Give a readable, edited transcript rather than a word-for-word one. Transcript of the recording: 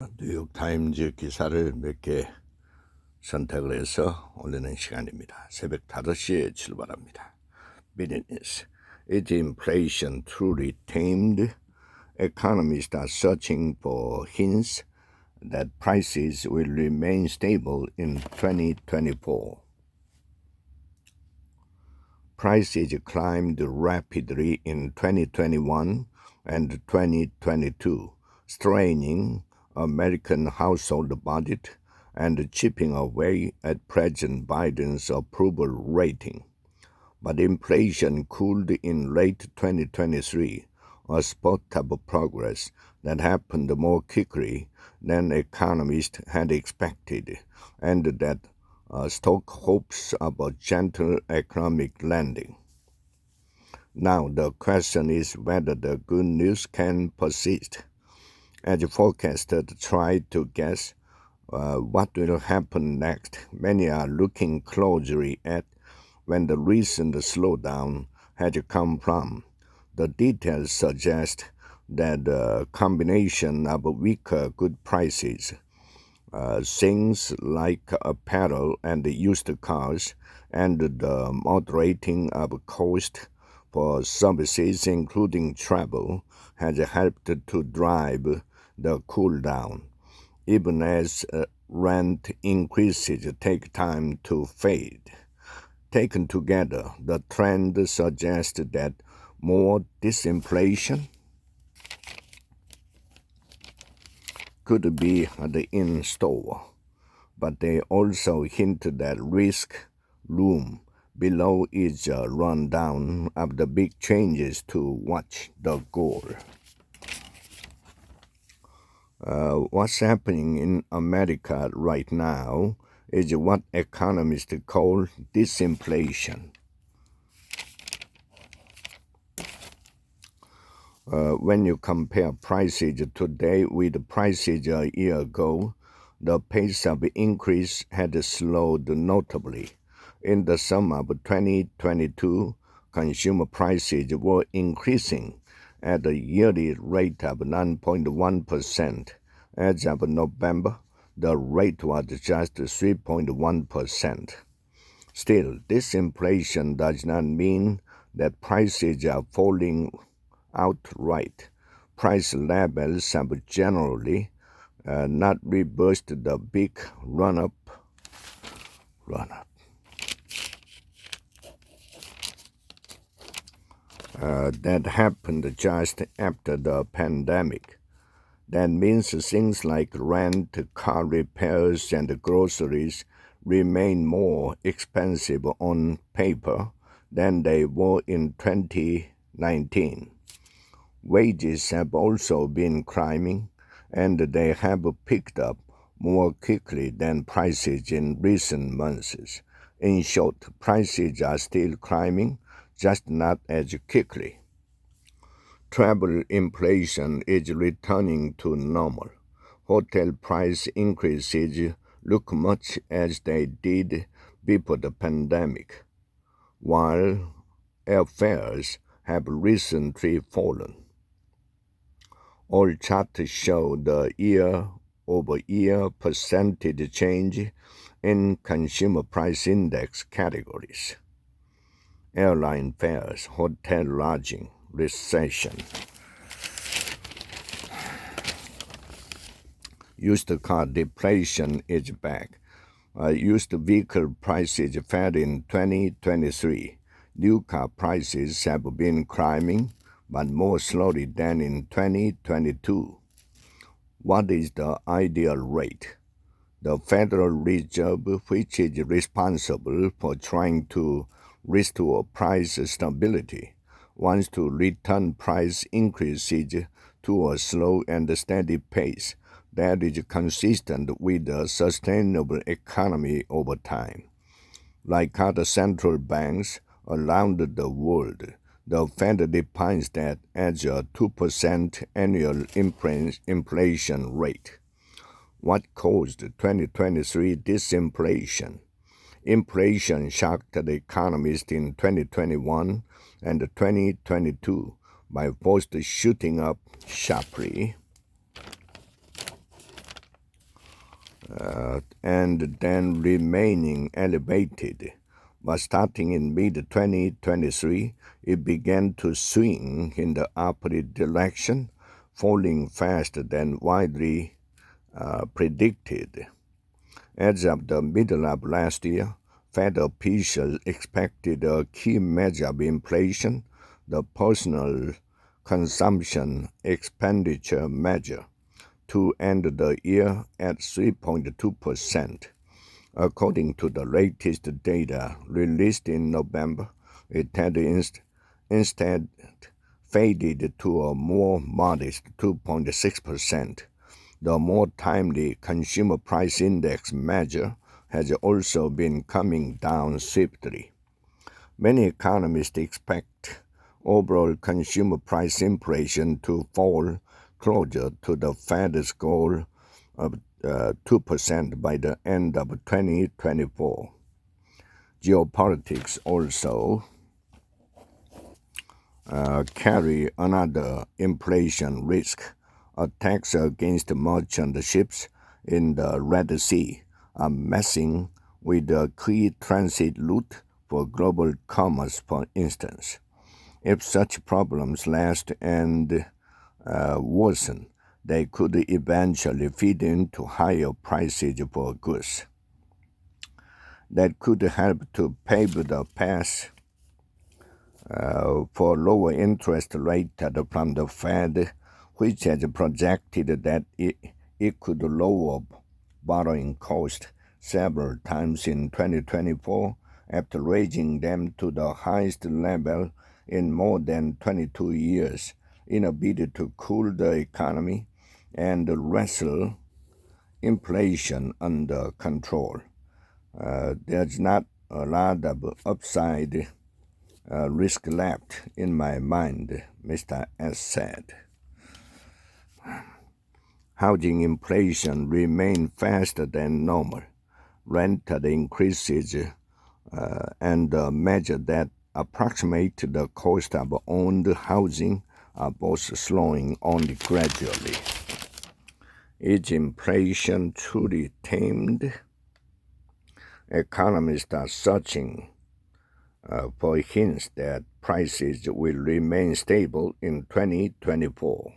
뉴욕타임즈 기사를 몇 개 선택을 해서 올리는 시간입니다. 새벽 5시에 출발합니다. Business. Is inflation truly tamed? Economists are searching for hints that prices will remain stable in 2024. Prices climbed rapidly in 2021 and 2022, straining American household budget and chipping away at President Biden's approval rating. But inflation cooled in late 2023, a spurt of progress that happened more quickly than economists had expected, and that stoked hopes of a gentle economic landing. Now the question is whether the good news can persist. As forecasters try to guess what will happen next, many are looking closely at when the recent slowdown has come from. The details suggest that the combination of weaker good prices, things like apparel and used cars, and the moderating of cost for services including travel has helped to drive the cool down, even as rent increases take time to fade. Taken together, the trend suggests that more disinflation could be in store, but they also hint that risk loom. Below is a rundown of the big changes to watch. The goal. What's happening in America right now is what economists call disinflation. When you compare prices today with prices a year ago, the pace of increase had slowed notably. In the summer of 2022, consumer prices were increasing at a yearly rate of 9.1%. As of November, the rate was just 3.1%. Still, disinflation does not mean that prices are falling outright. Price levels have generally not reversed the big run-up that happened just after the pandemic. That means things like rent, car repairs, and groceries remain more expensive on paper than they were in 2019. Wages have also been climbing, and they have picked up more quickly than prices in recent months. In short, prices are still climbing, just not as quickly. Travel inflation is returning to normal. Hotel price increases look much as they did before the pandemic, while airfares have recently fallen. All charts show the year-over-year percentage change in consumer price index categories. Airline fares, hotel lodging, recession. Used car deflation is back. Used vehicle prices fell in 2023. New car prices have been climbing, but more slowly than in 2022. What is the ideal rate? The Federal Reserve, which is responsible for trying to restore price stability, wants to return price increases to a slow and steady pace that is consistent with a sustainable economy over time. Like other central banks around the world, the Fed defines that as a 2% annual inflation rate. What caused 2023 disinflation? Inflation shocked the economists in 2021 and 2022 by first shooting up sharply and then remaining elevated. But starting in mid-2023, it began to swing in the upward direction, falling faster than widely predicted. As of the middle of last year, Fed officials expected a key measure of inflation, the personal consumption expenditure measure, to end the year at 3.2%. According to the latest data released in November, it had instead faded to a more modest 2.6%. The more timely consumer price index measure has also been coming down swiftly. Many economists expect overall consumer price inflation to fall closer to the Fed's goal of 2% by the end of 2024. Geopolitics also carry another inflation risk. Attacks against merchant ships in the Red Sea are messing with the key transit route for global commerce, for instance. If such problems last and worsen, they could eventually feed into higher prices for goods. That could help to pave the path for lower interest rate from the Fed, which has projected that it could lower borrowing costs several times in 2024 after raising them to the highest level in more than 22 years in a bid to cool the economy and wrestle inflation under control. There's not a lot of upside risk left in my mind, Mr. S said. Housing inflation remained faster than normal. Rental increases and the measure that approximate the cost of owned housing are both slowing only gradually. Is inflation truly tamed? Economists are searching for hints that prices will remain stable in 2024.